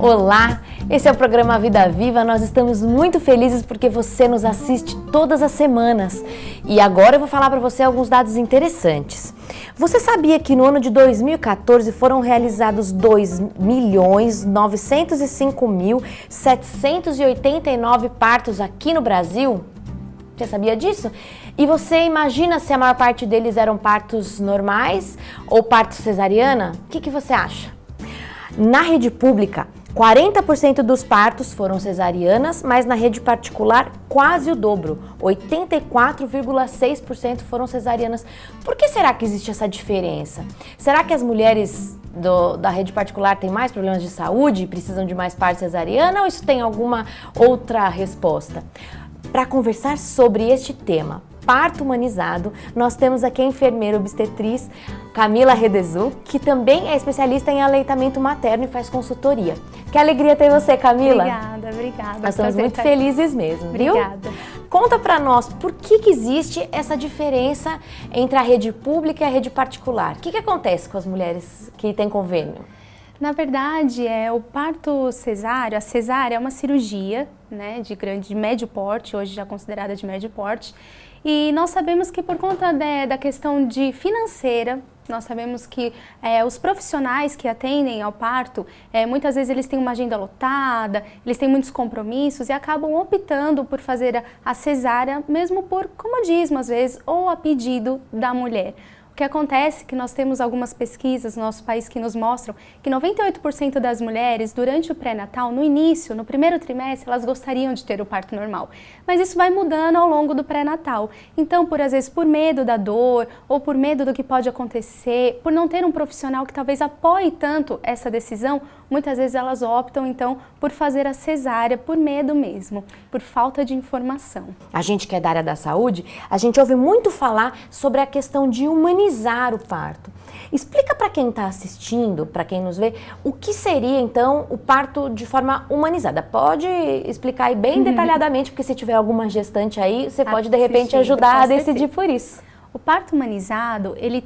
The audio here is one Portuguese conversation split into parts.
Olá, esse é o programa Vida Viva. Nós estamos muito felizes porque você nos assiste todas as semanas. E agora eu vou falar para você alguns dados interessantes. Você sabia que no ano de 2014 foram realizados 2.905.789 partos aqui no Brasil? Você sabia disso? E você imagina se a maior parte deles eram partos normais ou partos cesariana? O que você acha? Na rede pública, 40% dos partos foram cesarianas, mas na rede particular quase o dobro, 84,6% foram cesarianas. Por que será que existe essa diferença? Será que as mulheres da rede particular têm mais problemas de saúde e precisam de mais parto cesariana ou isso tem alguma outra resposta? Para conversar sobre este tema, parto humanizado, nós temos aqui a enfermeira obstetriz Camila Redezu, que também é especialista em aleitamento materno e faz consultoria. Que alegria ter você, Camila. Obrigada. Nós estamos muito felizes mesmo, viu? Obrigada. Conta pra nós, por que existe essa diferença entre a rede pública e a rede particular? O que acontece com as mulheres que têm convênio? Na verdade, o parto cesáreo, a cesárea é uma cirurgia, né, de médio porte, hoje já considerada de médio porte, e nós sabemos que por conta da questão financeira, nós sabemos que os profissionais que atendem ao parto, muitas vezes eles têm uma agenda lotada, eles têm muitos compromissos e acabam optando por fazer a cesárea, mesmo por comodismo às vezes, ou a pedido da mulher. O que acontece é que nós temos algumas pesquisas no nosso país que nos mostram que 98% das mulheres, durante o pré-natal, no início, no primeiro trimestre, elas gostariam de ter o parto normal. Mas isso vai mudando ao longo do pré-natal. Então, às vezes, por medo da dor, ou por medo do que pode acontecer, por não ter um profissional que talvez apoie tanto essa decisão, muitas vezes elas optam, então, por fazer a cesárea, por medo mesmo, por falta de informação. A gente que é da área da saúde, a gente ouve muito falar sobre a questão de humanizar o parto. Explica para quem está assistindo, para quem nos vê, o que seria então o parto de forma humanizada. Pode explicar aí bem detalhadamente, porque se tiver alguma gestante aí, você pode de repente ajudar a decidir por isso. O parto humanizado, ele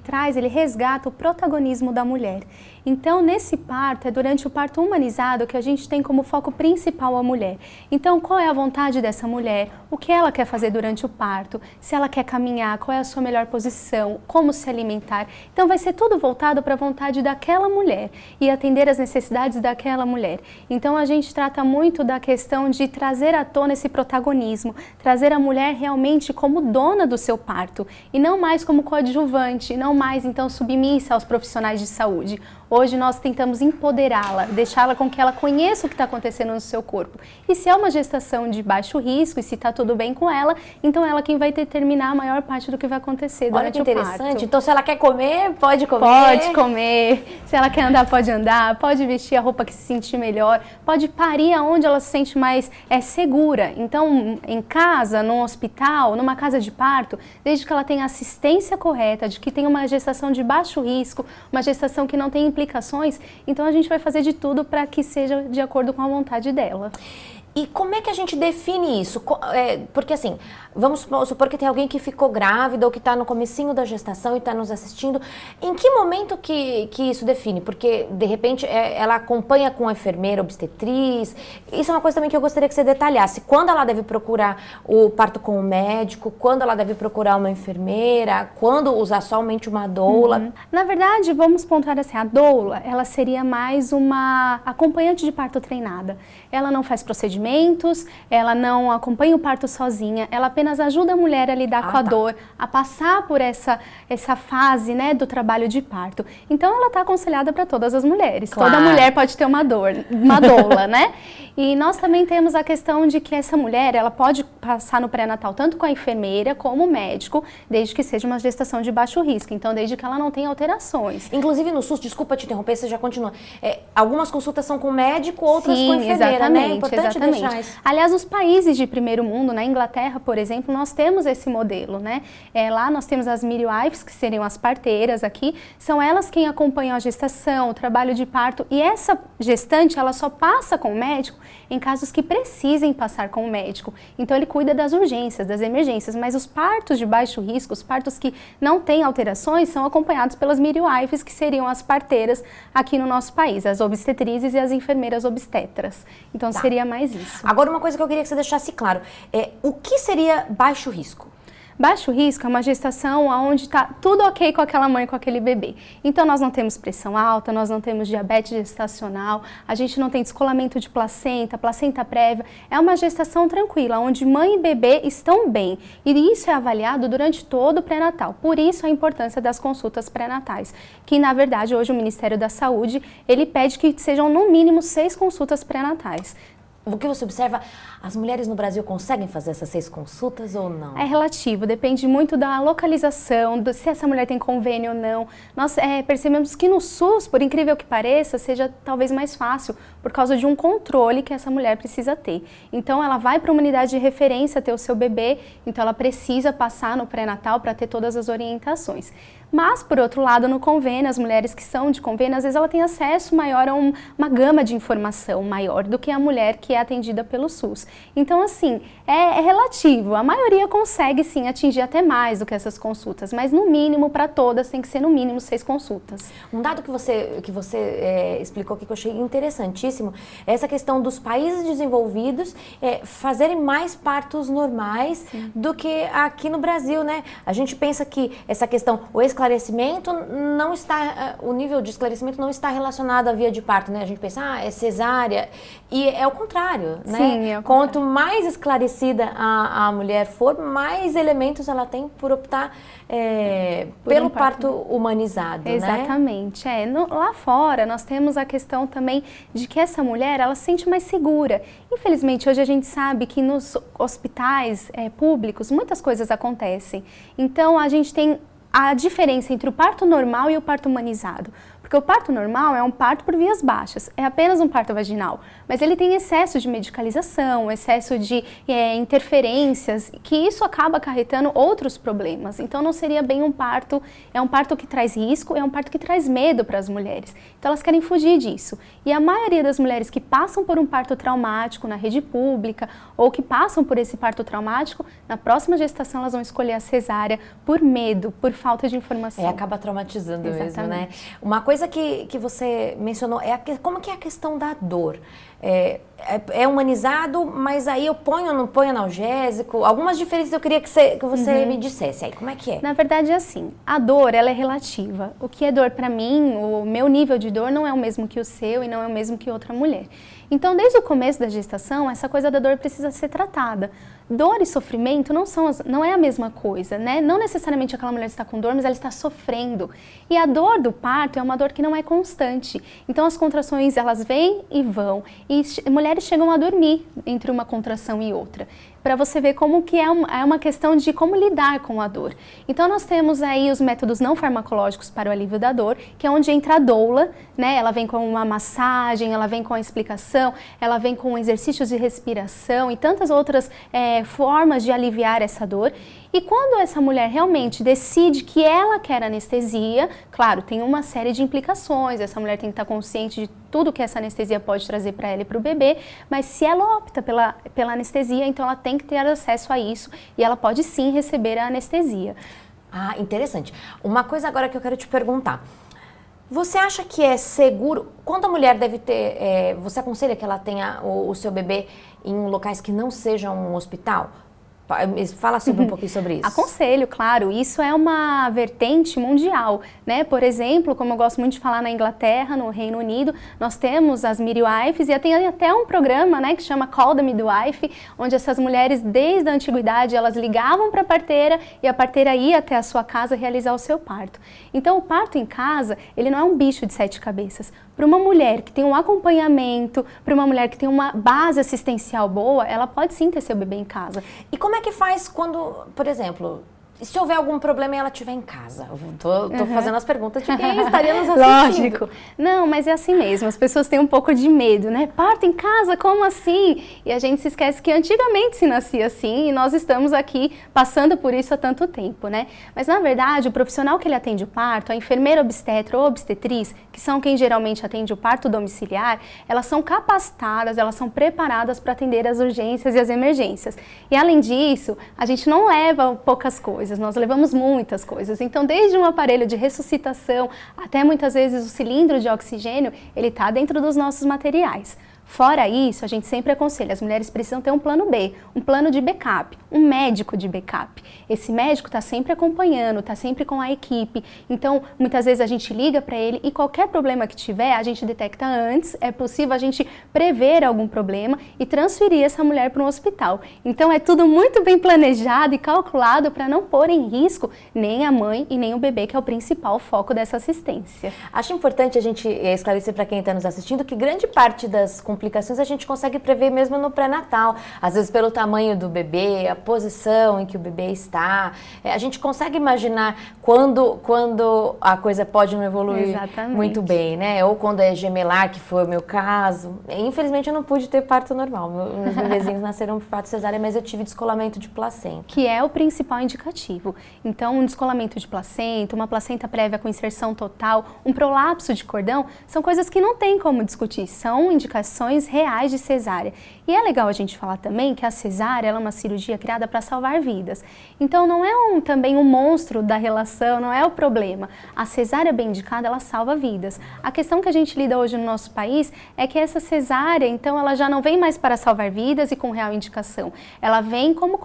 resgata o protagonismo da mulher. Então, nesse parto, é durante o parto humanizado que a gente tem como foco principal a mulher. Então, qual é a vontade dessa mulher? O que ela quer fazer durante o parto? Se ela quer caminhar, qual é a sua melhor posição? Como se alimentar? Então, vai ser tudo voltado para a vontade daquela mulher e atender as necessidades daquela mulher. Então, a gente trata muito da questão de trazer à tona esse protagonismo, trazer a mulher realmente como dona do seu parto e não mais como coadjuvante, não mais então submissa aos profissionais de saúde. Hoje nós tentamos empoderá-la, deixá-la com que ela conheça o que está acontecendo no seu corpo. E se é uma gestação de baixo risco e se está tudo bem com ela, então ela quem vai determinar a maior parte do que vai acontecer durante o parto. Olha que interessante. Então se ela quer comer, pode comer. Pode comer. Se ela quer andar, pode andar. Pode vestir a roupa que se sentir melhor. Pode parir aonde ela se sente mais segura. Então, em casa, num hospital, numa casa de parto, desde que ela tenha assistência correta, de que tenha uma gestação de baixo risco, uma gestação que não tem implicações, então a gente vai fazer de tudo para que seja de acordo com a vontade dela. E como é que a gente define isso? Porque assim, vamos supor que tem alguém que ficou grávida ou que está no comecinho da gestação e está nos assistindo. Em que momento que isso define? Porque, de repente, ela acompanha com a enfermeira, obstetriz. Isso é uma coisa também que eu gostaria que você detalhasse. Quando ela deve procurar o parto com o médico? Quando ela deve procurar uma enfermeira? Quando usar somente uma doula? Na verdade, vamos pontuar assim, a doula, ela seria mais uma acompanhante de parto treinada. Ela não faz procedimentos, ela não acompanha o parto sozinha, ela apenas ajuda a mulher a lidar com a dor, a passar por essa fase, né, do trabalho de parto. Então ela está aconselhada para todas as mulheres. Claro. Toda mulher pode ter uma doula, né? E nós também temos a questão de que essa mulher, ela pode passar no pré-natal tanto com a enfermeira como o médico, desde que seja uma gestação de baixo risco, então desde que ela não tenha alterações. Inclusive no SUS, desculpa te interromper, você já continua. Algumas consultas são com o médico, outras Sim, com a enfermeira, exatamente, né? É importante exatamente. Exatamente. Aliás, os países de primeiro mundo, na Inglaterra, por exemplo, nós temos esse modelo, né? Lá nós temos as midwives, que seriam as parteiras aqui, são elas quem acompanham a gestação, o trabalho de parto, e essa gestante, ela só passa com o médico em casos que precisem passar com o médico. Então ele cuida das urgências, das emergências, mas os partos de baixo risco, os partos que não têm alterações, são acompanhados pelas midwives, que seriam as parteiras aqui no nosso país, as obstetrizes e as enfermeiras obstetras. Então seria mais isso. Agora, uma coisa que eu queria que você deixasse claro, o que seria baixo risco? Baixo risco é uma gestação onde está tudo ok com aquela mãe, com aquele bebê. Então nós não temos pressão alta, nós não temos diabetes gestacional, a gente não tem descolamento de placenta, placenta prévia. É uma gestação tranquila, onde mãe e bebê estão bem. E isso é avaliado durante todo o pré-natal. Por isso a importância das consultas pré-natais, que na verdade hoje o Ministério da Saúde, ele pede que sejam no mínimo 6 consultas pré-natais. O que você observa, as mulheres no Brasil conseguem fazer essas 6 consultas ou não? É relativo, depende muito da localização, se essa mulher tem convênio ou não. Nós percebemos que no SUS, por incrível que pareça, seja talvez mais fácil, por causa de um controle que essa mulher precisa ter. Então ela vai para uma unidade de referência ter o seu bebê, então ela precisa passar no pré-natal para ter todas as orientações. Mas, por outro lado, no convênio, as mulheres que são de convênio, às vezes ela tem acesso maior a uma gama de informação maior do que a mulher que é atendida pelo SUS. Então, assim, é relativo. A maioria consegue, sim, atingir até mais do que essas consultas, mas no mínimo, para todas, tem que ser no mínimo 6 consultas. Um dado que você explicou aqui que eu achei interessantíssimo é essa questão dos países desenvolvidos fazerem mais partos normais do que aqui no Brasil, né? A gente pensa que essa questão, o esclarecimento não está, o nível de esclarecimento não está relacionado à via de parto, né? A gente pensa, é cesárea, e é o contrário, né? Sim, é o contrário. Quanto mais esclarecida a mulher for, mais elementos ela tem por optar pelo parto humanizado, Exatamente. Né? Lá fora nós temos a questão também de que essa mulher, ela se sente mais segura. Infelizmente, hoje a gente sabe que nos hospitais públicos muitas coisas acontecem. Então a gente tem a diferença entre o parto normal e o parto humanizado. Porque o parto normal é um parto por vias baixas, é apenas um parto vaginal, mas ele tem excesso de medicalização, excesso de interferências, que isso acaba acarretando outros problemas. Então não seria bem um parto, é um parto que traz risco, é um parto que traz medo para as mulheres. Então elas querem fugir disso. E a maioria das mulheres que passam por um parto traumático na rede pública ou que passam por esse parto traumático, na próxima gestação elas vão escolher a cesárea por medo, por falta de informação. Acaba traumatizando. Exatamente. Mesmo, né? Uma coisa que você mencionou como que é a questão da dor. É humanizado, mas aí eu ponho ou não ponho analgésico? Algumas diferenças eu queria que você me dissesse aí, como é que é? Na verdade é assim, a dor ela é relativa. O que é dor para mim, o meu nível de dor não é o mesmo que o seu e não é o mesmo que outra mulher. Então desde o começo da gestação, essa coisa da dor precisa ser tratada. Dor e sofrimento não é a mesma coisa, né? Não necessariamente aquela mulher está com dor, mas ela está sofrendo. E a dor do parto é uma dor que não é constante. Então as contrações elas vêm e vão. E mulheres chegam a dormir entre uma contração e outra. Para você ver como que é uma questão de como lidar com a dor. Então nós temos aí os métodos não farmacológicos para o alívio da dor, que é onde entra a doula, né? Ela vem com uma massagem, ela vem com a explicação, ela vem com exercícios de respiração e tantas outras formas de aliviar essa dor. E quando essa mulher realmente decide que ela quer anestesia, claro, tem uma série de implicações, essa mulher tem que estar consciente de tudo que essa anestesia pode trazer para ela e para o bebê, mas se ela opta pela anestesia, então ela tem que ter acesso a isso e ela pode sim receber a anestesia. Ah, interessante. Uma coisa agora que eu quero te perguntar. Você acha que é seguro, quando a mulher deve ter, você aconselha que ela tenha o seu bebê em locais que não sejam um hospital? Fala um pouquinho sobre isso. Aconselho, claro. Isso é uma vertente mundial, né? Por exemplo, como eu gosto muito de falar na Inglaterra, no Reino Unido, nós temos as midwives e tem até um programa, né, que chama Call the Midwife, onde essas mulheres, desde a antiguidade, elas ligavam para a parteira e a parteira ia até a sua casa realizar o seu parto. Então, o parto em casa, ele não é um bicho de 7 cabeças. Para uma mulher que tem um acompanhamento, para uma mulher que tem uma base assistencial boa, ela pode sim ter seu bebê em casa. E como é que faz quando, por exemplo, E se houver algum problema e ela estiver em casa? Tô fazendo as perguntas de quem estaria nos assistindo. Lógico. Não, mas é assim mesmo. As pessoas têm um pouco de medo, né? Parto em casa, como assim? E a gente se esquece que antigamente se nascia assim e nós estamos aqui passando por isso há tanto tempo, né? Mas na verdade, o profissional que ele atende o parto, a enfermeira obstetra ou obstetriz, que são quem geralmente atende o parto domiciliar, elas são capacitadas, elas são preparadas para atender as urgências e as emergências. E além disso, a gente não leva poucas coisas. Nós levamos muitas coisas. Então, desde um aparelho de ressuscitação até muitas vezes o cilindro de oxigênio, ele está dentro dos nossos materiais. Fora isso, a gente sempre aconselha, as mulheres precisam ter um plano B, um plano de backup, um médico de backup. Esse médico está sempre acompanhando, está sempre com a equipe, então muitas vezes a gente liga para ele e qualquer problema que tiver, a gente detecta antes, é possível a gente prever algum problema e transferir essa mulher para um hospital. Então é tudo muito bem planejado e calculado para não pôr em risco nem a mãe e nem o bebê, que é o principal foco dessa assistência. Acho importante a gente esclarecer para quem está nos assistindo que grande parte das complicações a gente consegue prever mesmo no pré-natal, às vezes pelo tamanho do bebê, a posição em que o bebê está, a gente consegue imaginar quando a coisa pode não evoluir Exatamente. muito bem, né? Ou quando é gemelar, que foi o meu caso. Infelizmente eu não pude ter parto normal, meus bebezinhos nasceram por parto cesárea, mas eu tive descolamento de placenta. Que é o principal indicativo. Então, um descolamento de placenta, uma placenta prévia com inserção total, um prolapso de cordão, são coisas que não tem como discutir, são indicações reais de cesárea. E é legal a gente falar também que a cesárea ela é uma cirurgia criada para salvar vidas. Então não é também um monstro da relação, não é o problema. A cesárea bem indicada, ela salva vidas. A questão que a gente lida hoje no nosso país é que essa cesárea, então, ela já não vem mais para salvar vidas e com real indicação. Ela vem como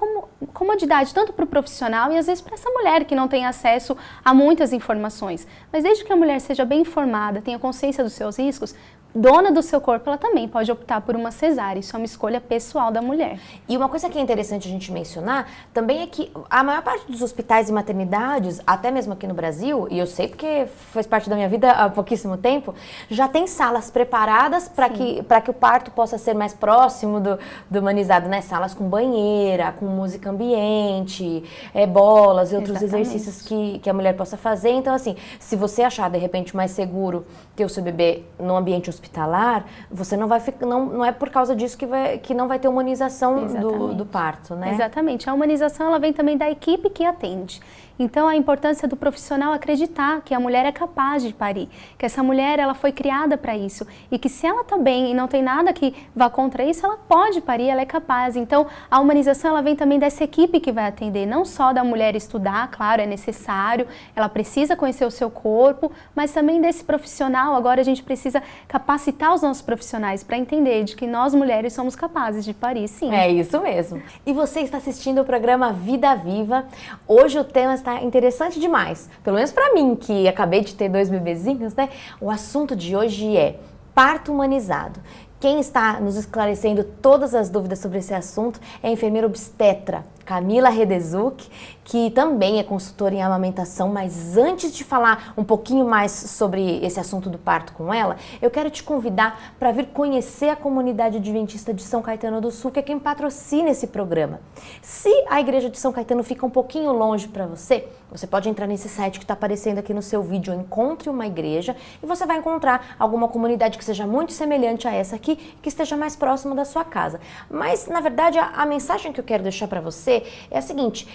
comodidade, tanto para o profissional e às vezes para essa mulher que não tem acesso a muitas informações. Mas desde que a mulher seja bem informada, tenha consciência dos seus riscos, dona do seu corpo, ela também pode optar por uma cesárea. Isso é uma escolha pessoal da mulher. E uma coisa que é interessante a gente mencionar também é que a maior parte dos hospitais e maternidades, até mesmo aqui no Brasil, e eu sei porque faz parte da minha vida há pouquíssimo tempo, já tem salas preparadas para que o parto possa ser mais próximo do humanizado, né? Salas com banheira, com música ambiente, bolas e outros exercícios que a mulher possa fazer. Então, assim, se você achar de repente mais seguro ter o seu bebê num ambiente hospitalar, você não vai ficar, não é por causa disso que não vai ter humanização do parto, né? Exatamente. A humanização ela vem também da equipe que atende. Então, a importância do profissional acreditar que a mulher é capaz de parir, que essa mulher ela foi criada para isso e que se ela está bem e não tem nada que vá contra isso, ela pode parir, ela é capaz. Então, a humanização ela vem também dessa equipe que vai atender, não só da mulher estudar, claro, é necessário, ela precisa conhecer o seu corpo, mas também desse profissional. Agora a gente precisa capacitar os nossos profissionais para entender de que nós mulheres somos capazes de parir, sim. É isso mesmo. E você está assistindo o programa Vida Viva. Hoje o tema está interessante demais, pelo menos para mim, que acabei de ter 2 bebezinhos, né? O assunto de hoje é parto humanizado. Quem está nos esclarecendo todas as dúvidas sobre esse assunto é a enfermeira obstetra Camila Redezuk, que também é consultora em amamentação, mas antes de falar um pouquinho mais sobre esse assunto do parto com ela, eu quero te convidar para vir conhecer a comunidade adventista de São Caetano do Sul, que é quem patrocina esse programa. Se a igreja de São Caetano fica um pouquinho longe para você, você pode entrar nesse site que está aparecendo aqui no seu vídeo, Encontre uma Igreja, e você vai encontrar alguma comunidade que seja muito semelhante a essa aqui, que esteja mais próximo da sua casa. Mas, na verdade, a mensagem que eu quero deixar para você é a seguinte,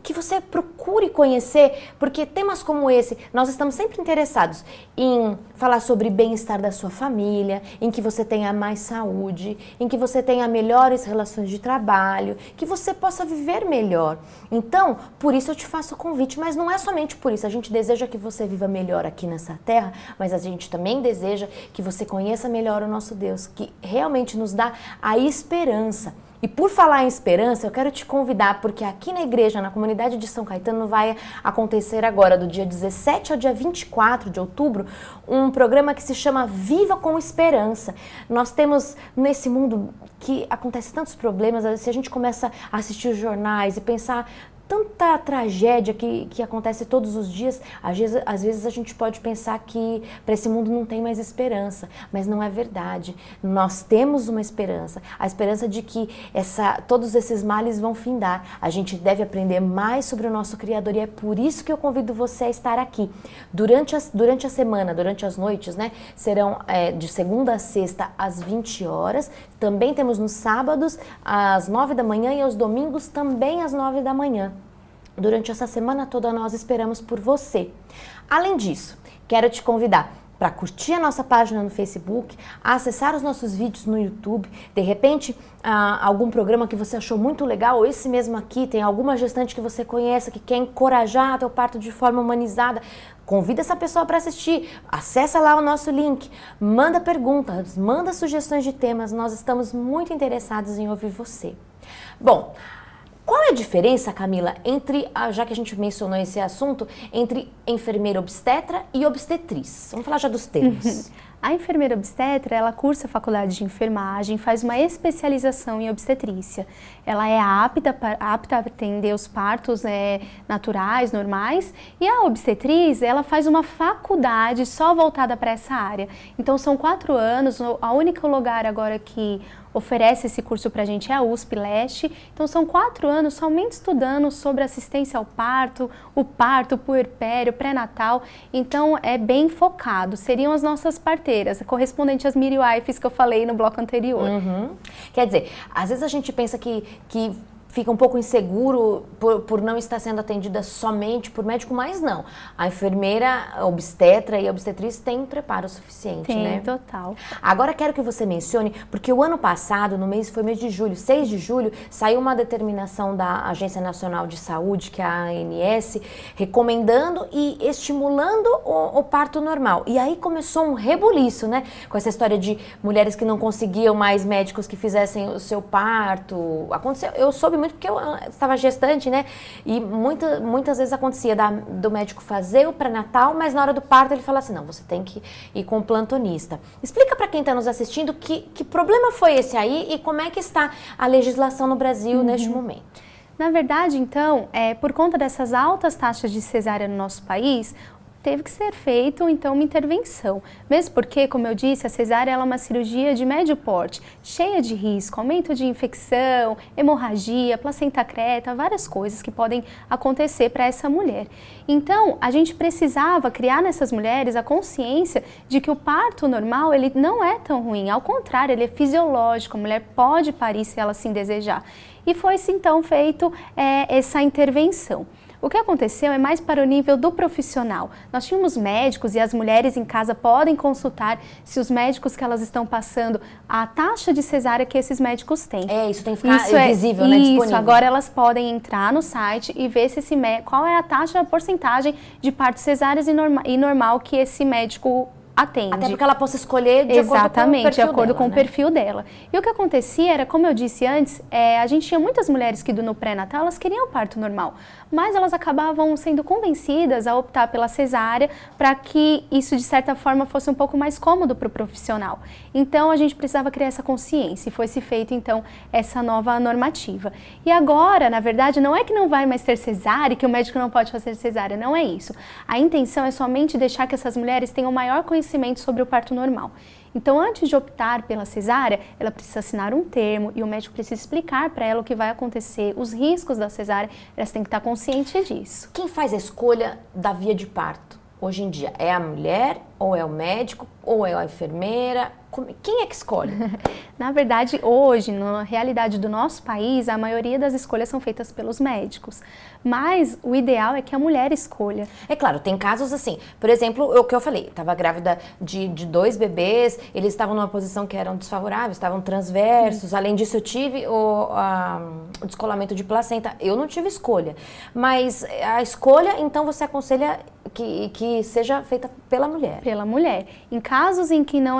que você procure conhecer, porque temas como esse, nós estamos sempre interessados em falar sobre bem-estar da sua família, em que você tenha mais saúde, em que você tenha melhores relações de trabalho, que você possa viver melhor. Então, por isso eu te faço o convite, mas não é somente por isso, a gente deseja que você viva melhor aqui nessa terra, mas a gente também deseja que você conheça melhor o nosso Deus, que realmente nos dá a esperança. E por falar em esperança, eu quero te convidar, porque aqui na igreja, na comunidade de São Caetano, vai acontecer agora, do dia 17 ao dia 24 de outubro, um programa que se chama Viva com Esperança. Nós temos, nesse mundo que acontece tantos problemas, se a gente começa a assistir os jornais e pensar tanta tragédia que acontece todos os dias, às vezes a gente pode pensar que para esse mundo não tem mais esperança, mas não é verdade. Nós temos uma esperança, a esperança de que todos esses males vão findar. A gente deve aprender mais sobre o nosso Criador e é por isso que eu convido você a estar aqui. Durante a semana, durante as noites, né, serão de segunda a sexta às 20 horas, também temos nos sábados às 9 da manhã e aos domingos também às 9 da manhã. Durante essa semana toda nós esperamos por você. Além disso, quero te convidar para curtir a nossa página no Facebook, a acessar os nossos vídeos no YouTube, de repente algum programa que você achou muito legal, ou esse mesmo aqui, tem alguma gestante que você conheça que quer encorajar teu parto de forma humanizada, convida essa pessoa para assistir, acessa lá o nosso link, manda perguntas, manda sugestões de temas, nós estamos muito interessados em ouvir você. Bom, qual é a diferença, Camila, já que a gente mencionou esse assunto, entre enfermeira obstetra e obstetriz? Vamos falar já dos termos. A enfermeira obstetra, ela cursa a faculdade de enfermagem, faz uma especialização em obstetrícia. Ela é apta a atender os partos naturais, normais, e a obstetriz, ela faz uma faculdade só voltada para essa área. Então são 4 anos, a única lugar agora que oferece esse curso para a gente é a USP Leste. Então são 4 anos somente estudando sobre assistência ao parto, o puerpério, pré-natal. Então é bem focado. Seriam as nossas parteiras, correspondente às midwives que eu falei no bloco anterior. Uhum. Quer dizer, às vezes a gente pensa que fica um pouco inseguro por não estar sendo atendida somente por médico, mas não. A enfermeira, a obstetra e a obstetriz têm preparo suficiente, né? Tem, total. Agora quero que você mencione, porque o ano passado, foi mês de julho, 6 de julho, saiu uma determinação da Agência Nacional de Saúde, que é a ANS, recomendando e estimulando o parto normal. E aí começou um rebuliço, né? Com essa história de mulheres que não conseguiam mais médicos que fizessem o seu parto. Aconteceu, eu soube muito porque eu estava gestante, né? E muitas vezes acontecia do médico fazer o pré-natal, mas na hora do parto ele fala assim, não, você tem que ir com o plantonista. Explica para quem está nos assistindo que problema foi esse aí e como é que está a legislação no Brasil neste momento. Na verdade, então, por conta dessas altas taxas de cesárea no nosso país, teve que ser feito, então, uma intervenção. Mesmo porque, como eu disse, a cesárea ela é uma cirurgia de médio porte, cheia de risco, aumento de infecção, hemorragia, placenta creta, várias coisas que podem acontecer para essa mulher. Então, a gente precisava criar nessas mulheres a consciência de que o parto normal, ele não é tão ruim, ao contrário, ele é fisiológico, a mulher pode parir se ela assim desejar. E foi-se, então, feito essa intervenção. O que aconteceu é mais para o nível do profissional. Nós tínhamos médicos e as mulheres em casa podem consultar se os médicos que elas estão passando, a taxa de cesárea que esses médicos têm. Isso tem que ficar visível, né? Disponível. Isso, agora elas podem entrar no site e ver se qual é a taxa, a porcentagem de partos cesáreas e normal que esse médico atende. Até porque ela possa escolher de acordo com o perfil dela. E o que acontecia era, como eu disse antes, a gente tinha muitas mulheres que no pré-natal elas queriam parto normal, mas elas acabavam sendo convencidas a optar pela cesárea para que isso de certa forma fosse um pouco mais cômodo para o profissional. Então a gente precisava criar essa consciência e foi-se feita então essa nova normativa. E agora, na verdade, não é que não vai mais ter cesárea, que o médico não pode fazer cesárea, não é isso. A intenção é somente deixar que essas mulheres tenham maior conhecimento sobre o parto normal. Então, antes de optar pela cesárea, ela precisa assinar um termo e o médico precisa explicar para ela o que vai acontecer, os riscos da cesárea, elas têm que estar conscientes disso. Quem faz a escolha da via de parto hoje em dia? É a mulher, ou é o médico, ou é a enfermeira? Quem é que escolhe? Na verdade, hoje, na realidade do nosso país, a maioria das escolhas são feitas pelos médicos. Mas o ideal é que a mulher escolha. É claro, tem casos assim, por exemplo, o que eu falei, estava grávida de 2 bebês, eles estavam numa posição que eram desfavoráveis, estavam transversos, além disso eu tive o descolamento de placenta, eu não tive escolha. Mas a escolha, então você aconselha que seja feita pela mulher. Pela mulher. Em casos em que não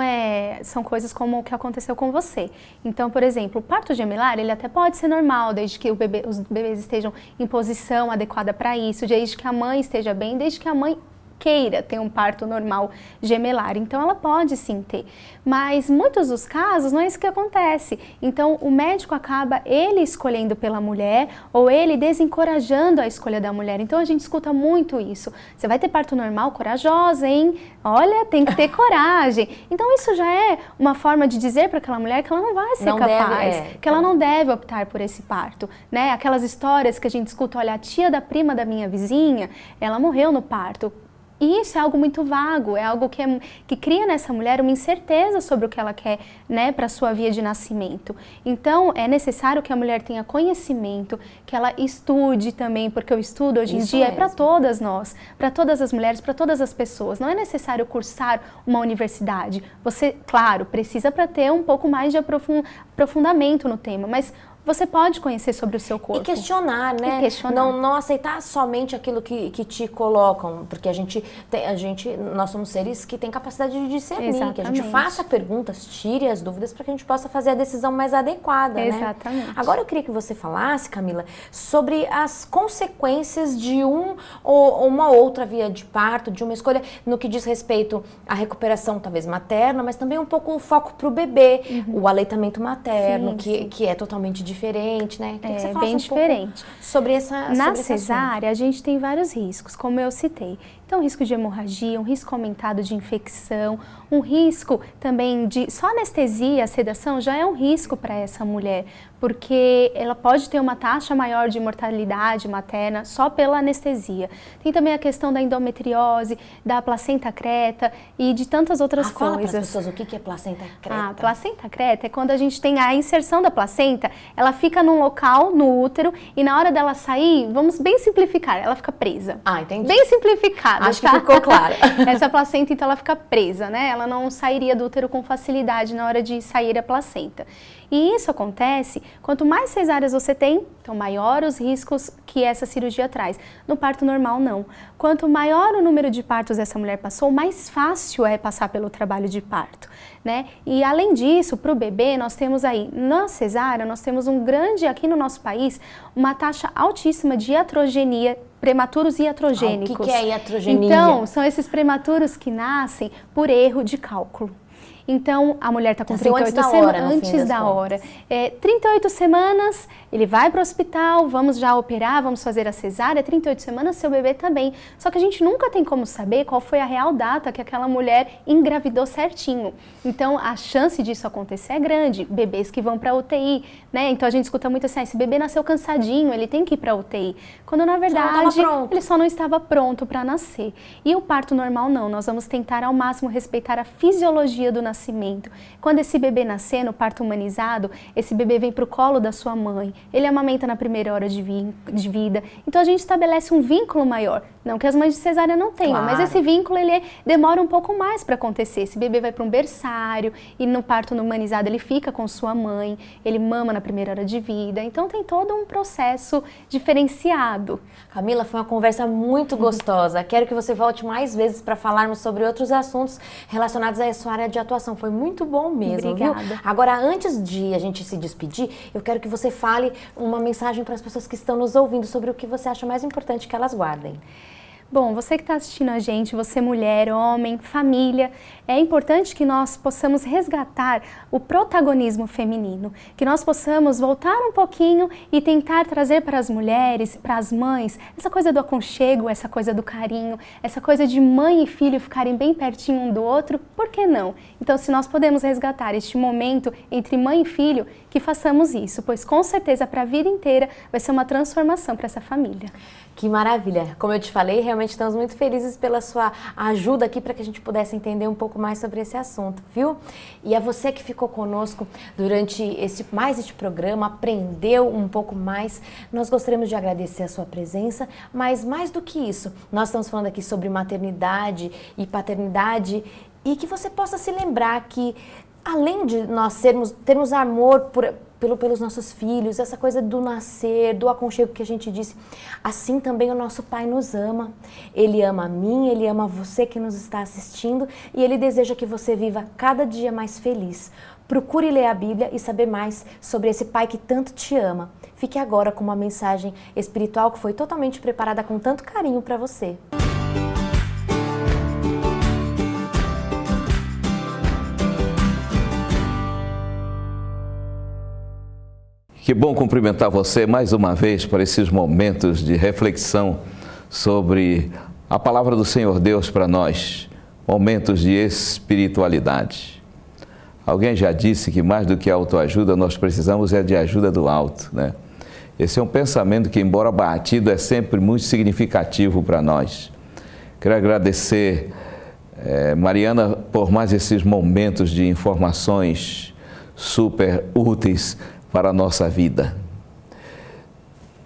são coisas como o que aconteceu com você. Então, por exemplo, o parto gemelar, ele até pode ser normal, desde que os bebês estejam em posição adequada para isso, desde que a mãe esteja bem, desde que a mãe queira ter um parto normal gemelar. Então ela pode sim ter, mas muitos dos casos não é isso que acontece. Então o médico acaba ele escolhendo pela mulher ou ele desencorajando a escolha da mulher. Então a gente escuta muito isso. Você vai ter parto normal? Corajosa, hein? Olha, tem que ter coragem. Então isso já é uma forma de dizer para aquela mulher que ela não vai ser capaz, que ela não deve optar por esse parto, né? Aquelas histórias que a gente escuta, olha, a tia da prima da minha vizinha, ela morreu no parto. E isso é algo muito vago, é algo que cria nessa mulher uma incerteza sobre o que ela quer, né, para a sua via de nascimento. Então, é necessário que a mulher tenha conhecimento, que ela estude também, porque o estudo hoje em dia é para todas nós, para todas as mulheres, para todas as pessoas. Não é necessário cursar uma universidade. Você, claro, precisa para ter um pouco mais de aprofundamento no tema, mas você pode conhecer sobre o seu corpo. E questionar, né? Não aceitar somente aquilo que te colocam, porque nós somos seres que têm capacidade de discernir, exatamente, que a gente faça perguntas, tire as dúvidas para que a gente possa fazer a decisão mais adequada, exatamente, né? Agora eu queria que você falasse, Camila, sobre as consequências de uma outra via de parto, de uma escolha no que diz respeito à recuperação talvez materna, mas também um pouco o foco para o bebê, o aleitamento materno, que é totalmente diferente, né? Que você bem diferente. Sobre Na cesárea, a gente tem vários riscos, como eu citei. Então, risco de hemorragia, um risco aumentado de infecção, um risco também de... Só anestesia, a sedação já é um risco para essa mulher, porque ela pode ter uma taxa maior de mortalidade materna só pela anestesia. Tem também a questão da endometriose, da placenta creta e de tantas outras coisas. Fala para as pessoas o que é placenta creta. A placenta creta é quando a gente tem a inserção da placenta, ela fica num local, no útero, e na hora dela sair, vamos bem simplificar, ela fica presa. Ah, entendi. Bem simplificado. Acho que ficou claro. Essa placenta, então, ela fica presa, né? Ela não sairia do útero com facilidade na hora de sair a placenta. E isso acontece, quanto mais cesáreas você tem, então maior os riscos que essa cirurgia traz. No parto normal, não. Quanto maior o número de partos essa mulher passou, mais fácil é passar pelo trabalho de parto, né? E além disso, para o bebê, nós temos aí, na cesárea, nós temos aqui no nosso país, uma taxa altíssima de iatrogenia, prematuros iatrogênicos. O que é iatrogenia? Então, são esses prematuros que nascem por erro de cálculo. Então, a mulher está com 38 semanas, antes da hora. 38 semanas, ele vai para o hospital, vamos já operar, vamos fazer a cesárea, 38 semanas, seu bebê está bem. Só que a gente nunca tem como saber qual foi a real data que aquela mulher engravidou certinho. Então, a chance disso acontecer é grande. Bebês que vão para a UTI, né? Então, a gente escuta muito assim, esse bebê nasceu cansadinho, ele tem que ir para a UTI. Quando, na verdade, ele só não estava pronto para nascer. E o parto normal, não. Nós vamos tentar, ao máximo, respeitar a fisiologia do nascimento. Quando esse bebê nascer no parto humanizado, esse bebê vem para o colo da sua mãe, ele amamenta na primeira hora de vida, então a gente estabelece um vínculo maior, não que as mães de cesárea não tenham, claro, mas esse vínculo ele demora um pouco mais para acontecer. Esse bebê vai para um berçário e no parto humanizado ele fica com sua mãe, ele mama na primeira hora de vida, então tem todo um processo diferenciado. Camila, foi uma conversa muito gostosa, quero que você volte mais vezes para falarmos sobre outros assuntos relacionados à sua área de atuação. Foi muito bom mesmo, obrigada, viu? Agora, antes de a gente se despedir, eu quero que você fale uma mensagem para as pessoas que estão nos ouvindo sobre o que você acha mais importante que elas guardem. Bom, você que está assistindo a gente, você mulher, homem, família, é importante que nós possamos resgatar o protagonismo feminino, que nós possamos voltar um pouquinho e tentar trazer para as mulheres, para as mães, essa coisa do aconchego, essa coisa do carinho, essa coisa de mãe e filho ficarem bem pertinho um do outro, por que não? Então, se nós podemos resgatar este momento entre mãe e filho, que façamos isso, pois com certeza para a vida inteira vai ser uma transformação para essa família. Que maravilha! Como eu te falei, realmente estamos muito felizes pela sua ajuda aqui para que a gente pudesse entender um pouco mais sobre esse assunto, viu? E a você que ficou conosco durante mais este programa, aprendeu um pouco mais, nós gostaríamos de agradecer a sua presença, mas mais do que isso, nós estamos falando aqui sobre maternidade e paternidade e que você possa se lembrar que além de nós termos amor pelos nossos filhos, essa coisa do nascer, do aconchego que a gente disse, assim também o nosso Pai nos ama. Ele ama a mim, Ele ama você que nos está assistindo e Ele deseja que você viva cada dia mais feliz. Procure ler a Bíblia e saber mais sobre esse Pai que tanto te ama. Fique agora com uma mensagem espiritual que foi totalmente preparada com tanto carinho para você. Que bom cumprimentar você mais uma vez para esses momentos de reflexão sobre a palavra do Senhor Deus para nós, momentos de espiritualidade. Alguém já disse que mais do que autoajuda, nós precisamos de ajuda do alto, né? Esse é um pensamento que, embora batido, é sempre muito significativo para nós. Quero agradecer, Mariana, por mais esses momentos de informações super úteis para a nossa vida.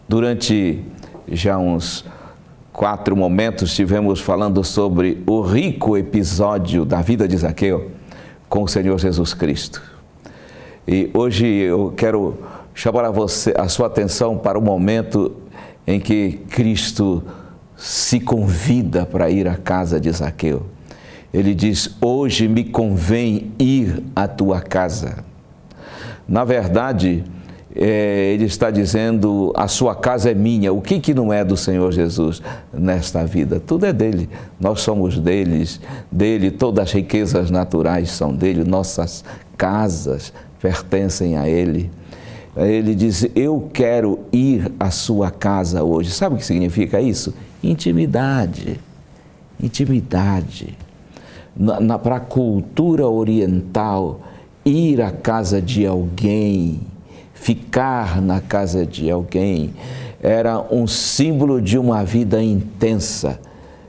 Durante já uns 4 momentos estivemos falando sobre o rico episódio da vida de Zaqueu com o Senhor Jesus Cristo. E hoje eu quero chamar a sua atenção para o momento em que Cristo se convida para ir à casa de Zaqueu. Ele diz: hoje me convém ir à tua casa. Na verdade, ele está dizendo: a sua casa é minha. O que não é do Senhor Jesus nesta vida? Tudo é dele. Nós somos dele, todas as riquezas naturais são dele, nossas casas pertencem a ele. Ele diz: eu quero ir à sua casa hoje. Sabe o que significa isso? Intimidade. Intimidade. Para a cultura oriental, ir à casa de alguém, ficar na casa de alguém, era um símbolo de uma vida intensa,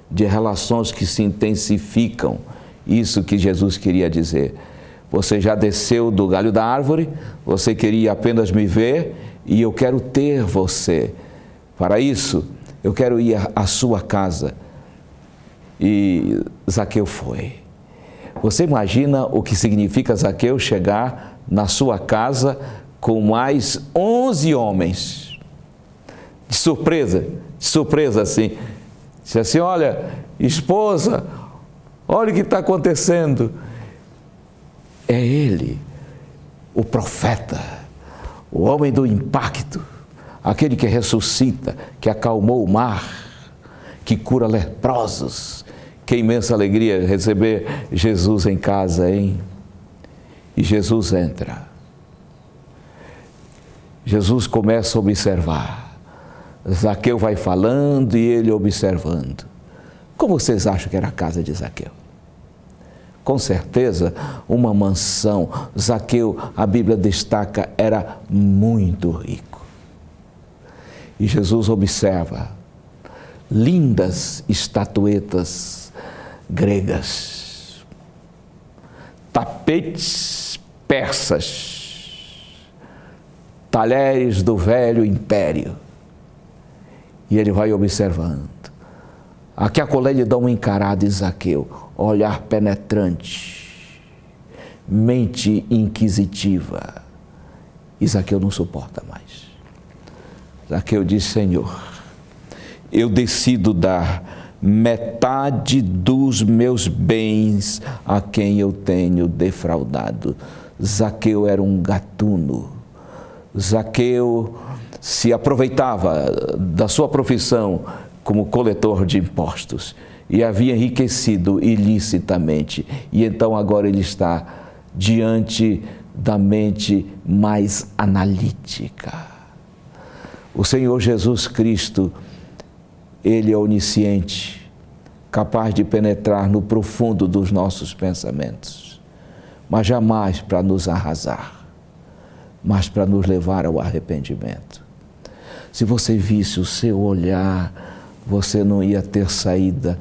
de relações que se intensificam. Isso que Jesus queria dizer. Você já desceu do galho da árvore, você queria apenas me ver e eu quero ter você. Para isso, eu quero ir à sua casa. E Zaqueu foi. Você imagina o que significa Zaqueu chegar na sua casa com mais 11 homens? De surpresa assim. Disse assim: olha, esposa, olha o que está acontecendo. É ele, o profeta, o homem do impacto, aquele que ressuscita, que acalmou o mar, que cura leprosos. Que imensa alegria receber Jesus em casa, hein? E Jesus entra. Jesus começa a observar. Zaqueu vai falando e ele observando. Como vocês acham que era a casa de Zaqueu? Com certeza, uma mansão. Zaqueu, a Bíblia destaca, era muito rico. E Jesus observa lindas estatuetas gregas, tapetes persas, talheres do velho império. E ele vai observando. Aqui a colher lhe dá uma encarada em Zaqueu, olhar penetrante, mente inquisitiva. E Zaqueu não suporta mais. Zaqueu diz: Senhor, eu decido dar metade dos meus bens a quem eu tenho defraudado. Zaqueu era um gatuno. Zaqueu se aproveitava da sua profissão como coletor de impostos e havia enriquecido ilicitamente. E então agora ele está diante da mente mais analítica. O Senhor Jesus Cristo, ele é onisciente, capaz de penetrar no profundo dos nossos pensamentos, mas jamais para nos arrasar, mas para nos levar ao arrependimento. Se você visse o seu olhar, você não ia ter saída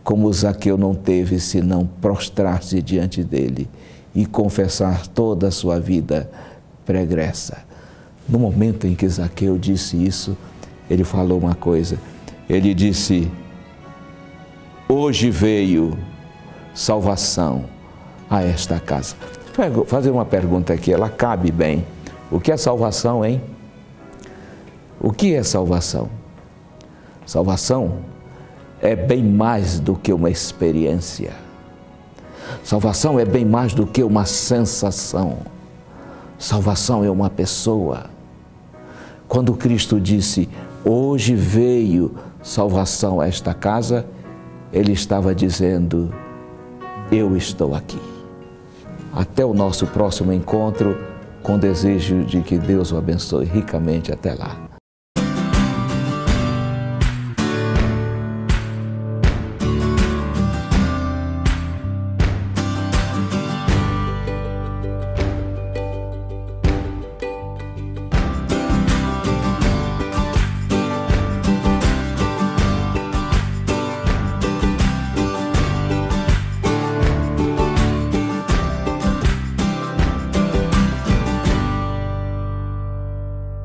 como Zaqueu não teve, senão prostrar-se diante dele e confessar toda a sua vida pregressa. No momento em que Zaqueu disse isso, ele falou uma coisa. Ele disse: hoje veio salvação a esta casa. Vou fazer uma pergunta aqui, ela cabe bem. O que é salvação, hein? O que é salvação? Salvação é bem mais do que uma experiência. Salvação é bem mais do que uma sensação. Salvação é uma pessoa. Quando Cristo disse: hoje veio salvação a esta casa, ele estava dizendo: eu estou aqui. Até o nosso próximo encontro, com desejo de que Deus o abençoe ricamente até lá.